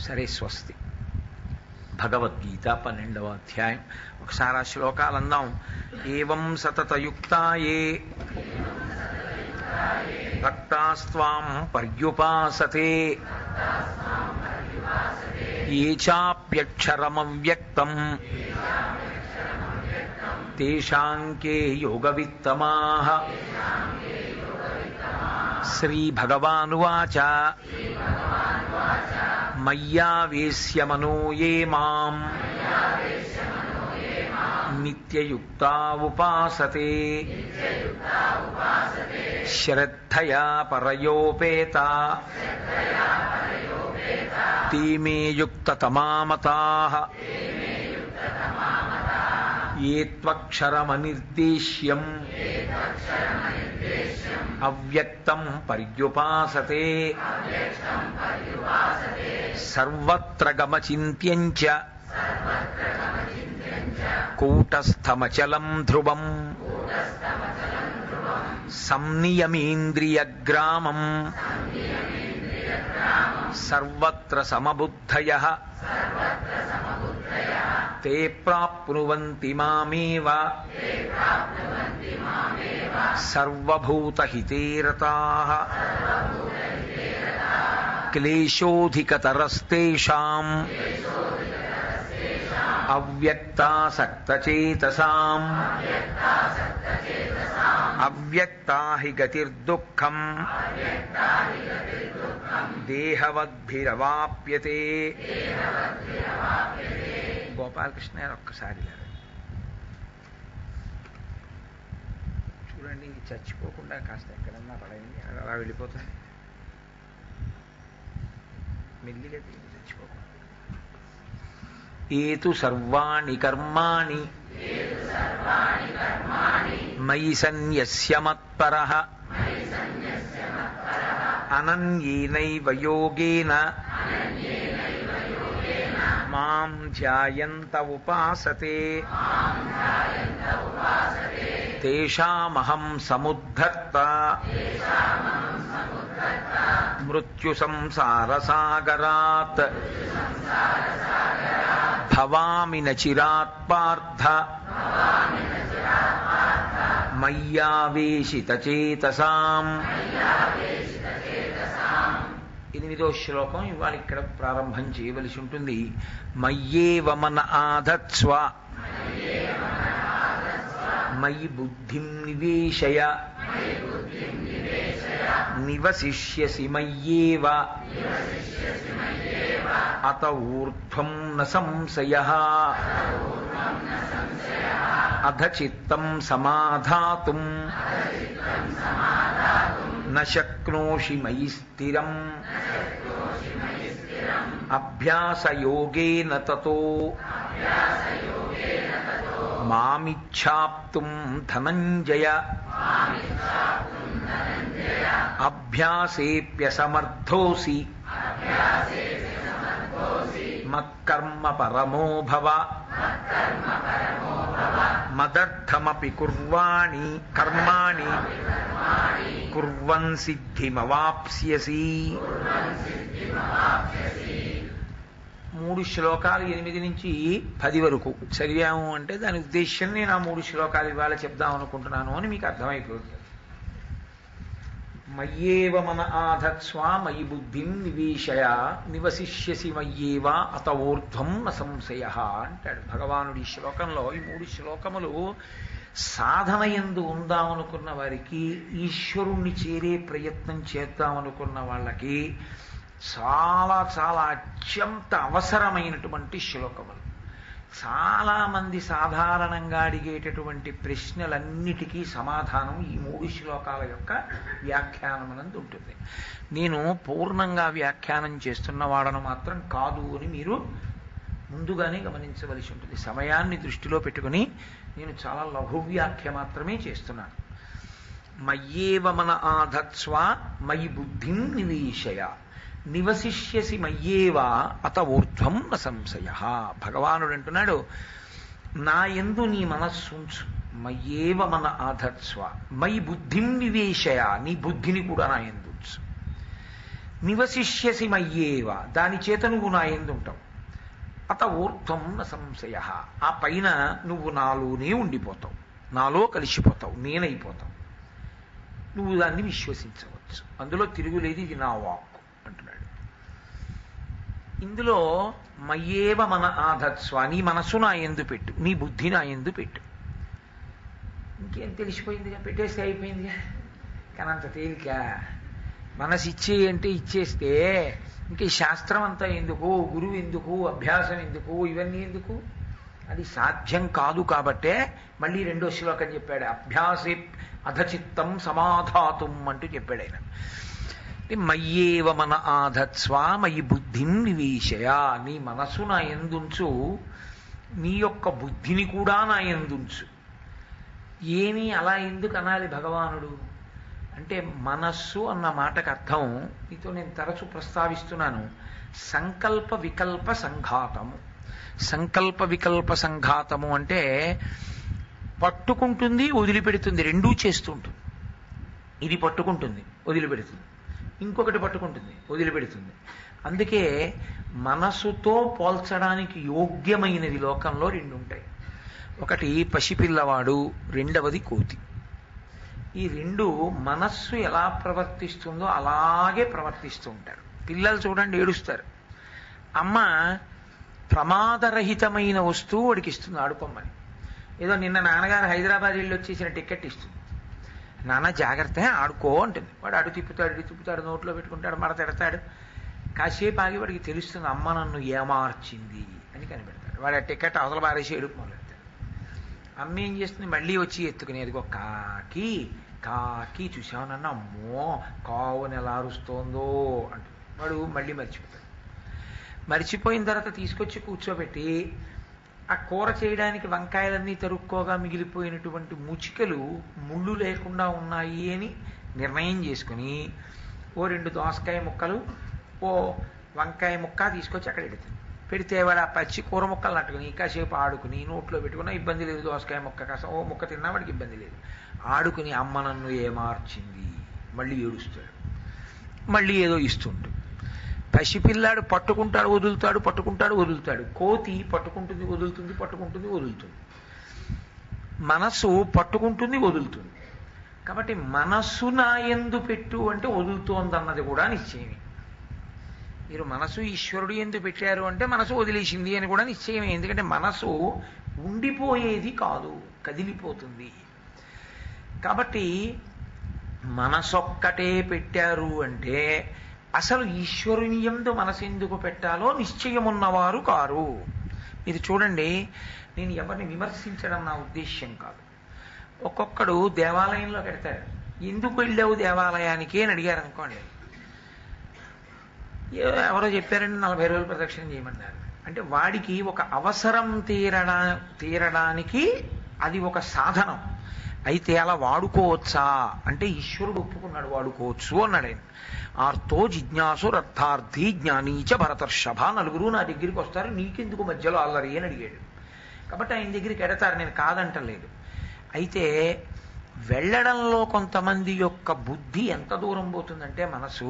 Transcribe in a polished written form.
సరే, స్వస్తి. భగవద్గీత 12వ అధ్యాయం. ఒకసారి ఆ శ్లోకాలు అందాం. ఏవం సతతయుక్తాయే భక్తాస్త్వాం పర్యుపాసతే ఏ చాప్యక్షరమవ్యక్తం తేషాం కే యోగవిత్తమాః. శ్రీభగవానువాచ మయ్యావేశ్య మనో యే మాం నిత్యయుక్తా ఉపాసతే శ్రద్ధయా పరయోపేతా తే మే యుక్తతమా మతాః. ఏ త్వక్షరమనిర్దేశ్యం అవ్యక్తం పర్యుపాసతే సర్వత్ర గమచింత్యం చ కూటస్థమచలం ధ్రువం సంనియమేంద్రియగ్రామం సర్వత్ర సమబుద్ధయః తే ప్రాప్నువంతి మామేవ సర్వభూతహితే రతాః. క్లేశోధికతరస్తేషాం అవ్యక్తాసక్తచేతసాం అవ్యక్తా హి గతిర్దుఃఖం దేహవద్భిరవాప్యతే. గోపాలకృష్ణ గారు ఒక్కసారి చూడండి, చచ్చిపోకుండా కాస్త ఎక్కడన్నా పడైంది, అలా వెళ్ళిపోతుంది. మెల్లిగా తిరిగి చచ్చిపోకుండా. ఏతు సర్వాణి కర్మాణి మయి సన్యస్య మత్పరః అనన్యేనైవ యోగేన మాం ధ్యాయంత ఉపాసతే తేషామహం సముద్ధర్త మృత్యు సంసారసాగరాత్ భవామి న చిరాత్ పార్థ మయ్యావేశితచేతసాం. 8వ శ్లోకం ఇవాళ ఇక్కడ ప్రారంభం చేయవలసి ఉంటుంది. మయ్యేవ మన ఆధత్స్వ మయి బుద్ధిం నివేశయ నివసిష్యసి మయ్యేవ అత ఊర్ధ్వం న సంశయః. అధ చిత్తం సమాధాతుం న శక్నోషి మయి స్థిరం అభ్యాసయోగేన తతో మామిచ్ఛాప్తుం ధనంజయ అభ్యాసేప్యసమర్థోసి మత్కర్మ పరమో భవ. మదర్థమపి కుర్వాణి కర్మాణి కుర్వన్ సిద్ధిమవాప్స్యసి. 3 శ్లోకాలు 8 నుంచి 10 వరకు చదివాము అంటే దాని ఉద్దేశం నేను ఆ 3 శ్లోకాలు ఇవాళ చెప్దాం అనుకుంటున్నాను అని మీకు అర్థమైపోతుంది. మయ్యేవ మన ఆధత్స్వ మయి బుద్ధిం నివేశయ నివసిష్యసి మయ్యేవ అత ఊర్ధ్వం న సంశయః అంటాడు భగవానుడి ఈ శ్లోకంలో. ఈ 3 శ్లోకములు సాధన యందు ఉందామనుకున్న వారికి, ఈశ్వరుణ్ణి చేరే ప్రయత్నం చేద్దామనుకున్న వాళ్ళకి చాలా చాలా అత్యంత అవసరమైనటువంటి శ్లోకములు. చాలామంది సాధారణంగా అడిగేటటువంటి ప్రశ్నలన్నిటికీ సమాధానం ఈ 3 శ్లోకాల యొక్క వ్యాఖ్యానమునందు ఉంటుంది. నేను పూర్ణంగా వ్యాఖ్యానం చేస్తున్న వాడను మాత్రం కాదు అని మీరు ముందుగానే గమనించవలసి ఉంటుంది. సమయాన్ని దృష్టిలో పెట్టుకుని నేను చాలా లఘు వ్యాఖ్య మాత్రమే చేస్తున్నాను. మయ్యేవ మన ఆధత్స్వ మయి బుద్ధిం నివేశయ నివసిష్యసి మయ్యేవ అత ఊర్ధ్వం న సంశయః. భగవానుడు అంటున్నాడు, నా యందు నీ మనస్సుంచు. మయ్యేవ మన ఆధత్స్వ మయి బుద్ధిం నివేశయ, నీ బుద్ధిని కూడా నా యందు ఉంచు. నివసిష్యసి మయ్యేవ, దాని చేత నువ్వు నా యందు ఉంటావు. అత ఊర్ధ్వం న సంశయ, ఆ పైన నువ్వు నాలోనే ఉండిపోతావు, నాలో కలిసిపోతావు, నేనైపోతావు. నువ్వు దాన్ని విశ్వసించవచ్చు, అందులో తిరుగులేదు, ఇది నా వాక్కు అంటున్నాడు. ఇందులో మయ్యేవ మన ఆధత్స్వ, నీ మనసు నా యందు పెట్టు, నీ బుద్ధి నా యందు పెట్టు. ఇంకేం తెలిసిపోయిందిగా, పెట్టేస్తే అయిపోయిందిగా. కానీ అంత తేలిక మనసు ఇచ్చేయంటే ఇచ్చేస్తే ఇంక ఈ శాస్త్రం అంతా ఎందుకు, గురువు ఎందుకు, అభ్యాసం ఎందుకు, ఇవన్నీ ఎందుకు? అది సాధ్యం కాదు. కాబట్టే మళ్ళీ రెండో శ్లోకం చెప్పాడు, అభ్యాసే అధచిత్తం సమాధాతుం అంటూ చెప్పాడు ఆయన. మయ్యేవ మన ఆధత్స్వ మయి బుద్ధిం నివేశయ, నీ మనసు నా యందుంచు, నీ యొక్క బుద్ధిని కూడా నా యందుంచు. ఏమీ అలా ఎందుకు అనాలి భగవానుడు అంటే, మనస్సు అన్న మాటకు అర్థం నీతో నేను తరచు ప్రస్తావిస్తున్నాను, సంకల్ప వికల్ప సంఘాతము. సంకల్ప వికల్ప సంఘాతము అంటే పట్టుకుంటుంది, వదిలిపెడుతుంది, రెండూ చేస్తుంటుంది. ఇది పట్టుకుంటుంది, వదిలిపెడుతుంది, ఇంకొకటి పట్టుకుంటుంది, వదిలిపెడుతుంది. అందుకే మనసుతో పోల్చడానికి యోగ్యమైనది లోకంలో రెండు ఉంటాయి. ఒకటి పసిపిల్లవాడు, రెండవది కోతి. ఈ రెండు మనస్సు ఎలా ప్రవర్తిస్తుందో అలాగే ప్రవర్తిస్తూ ఉంటారు. పిల్లలు చూడండి, ఏడుస్తారు. అమ్మ ప్రమాదరహితమైన వస్తువు వాడికి ఇస్తుంది ఆడుకోమని. ఏదో నిన్న నాన్నగారు హైదరాబాద్ వెళ్ళి వచ్చేసిన టికెట్ ఇస్తుంది, నాన్న జాగ్రత్త ఆడుకో అంటుంది. వాడు అడు తిప్పుతాడు, ఇటు తిప్పుతాడు, నోట్లో పెట్టుకుంటాడు, మడ తిడతాడు. కాసేపు ఆగి వాడికి తెలుస్తుంది అమ్మ నన్ను ఏమార్చింది అని కనిపెడతాడు. వాడు ఆ టికెట్ అవతల బారేసి ఏడుపు మొదలెడతాడు. అమ్మ ఏం చేస్తుంది, మళ్ళీ వచ్చి ఎత్తుకునేదిగో కాకి కాకి చూసావనన్నా, అమ్మో కావుని ఎలా అరుస్తోందో అంటుంది. వాడు మళ్ళీ మర్చిపోతాడు. మర్చిపోయిన తర్వాత తీసుకొచ్చి కూర్చోబెట్టి ఆ కూర చేయడానికి వంకాయలన్నీ తరుక్కోగా మిగిలిపోయినటువంటి ముచికలు ముళ్ళు లేకుండా ఉన్నాయి అని నిర్ణయం చేసుకుని ఓ 2 దోసకాయ ముక్కలు, ఓ వంకాయ ముక్క తీసుకొచ్చి అక్కడ పెడితే వాడు ఆ పచ్చి కూర ముక్కలు నట్టుకుని కాసేపు ఆడుకుని నోట్లో పెట్టుకున్నా ఇబ్బంది లేదు. దోసకాయ ముక్క కాస్త ఓ ముక్క తిన్నా వాడికి ఇబ్బంది లేదు. ఆడుకుని అమ్మ నన్ను ఏమార్చింది మళ్ళీ ఏడుస్తాడు, మళ్ళీ ఏదో ఇస్తుంటాడు. పసిపిల్లాడు పట్టుకుంటాడు, వదులుతాడు, పట్టుకుంటాడు, వదులుతాడు. కోతి పట్టుకుంటుంది, వదులుతుంది, పట్టుకుంటుంది, వదులుతుంది. మనస్సు పట్టుకుంటుంది, వదులుతుంది. కాబట్టి మనస్సు నా యందు పెట్టు అంటే వదులుతోందన్నది కూడా నిశ్చయమే. మీరు మనసు ఈశ్వరుడు ఎందు పెట్టారు అంటే మనసు వదిలేసింది అని కూడా నిశ్చయమే. ఎందుకంటే మనసు ఉండిపోయేది కాదు, కదిలిపోతుంది. కాబట్టి మనసొక్కటే పెట్టారు అంటే అసలు ఈశ్వరుని యందు మనసు ఎందుకు పెట్టాలో నిశ్చయమున్నవారు కారు. ఇది చూడండి, నేను ఎవరిని విమర్శించడం నా ఉద్దేశ్యం కాదు. ఒక్కొక్కడు దేవాలయంలో పెడతాడు, ఎందుకు వెళ్ళావు దేవాలయానికి అని అడిగారు అనుకోండి. ఎవరో చెప్పారండి 40 రోజులు ప్రదక్షిణ చేయమన్నారు అంటే వాడికి ఒక అవసరం తీరడానికి అది ఒక సాధనం. అయితే అలా వాడుకోవచ్చా అంటే ఈశ్వరుడు ఒప్పుకున్నాడు, వాడుకోవచ్చు అన్నాడు ఆయన. ఆర్తో జిజ్ఞాసురర్థార్థి జ్ఞానీచ భరతర్షభ, నలుగురు నా దగ్గరికి వస్తారు, నీకెందుకు మధ్యలో అల్లరి అని అడిగాడు. కాబట్టి ఆయన దగ్గరికి ఎడతారు, నేను కాదంటలేదు. అయితే వెళ్ళడంలో కొంతమంది యొక్క బుద్ధి ఎంత దూరం పోతుందంటే మనసు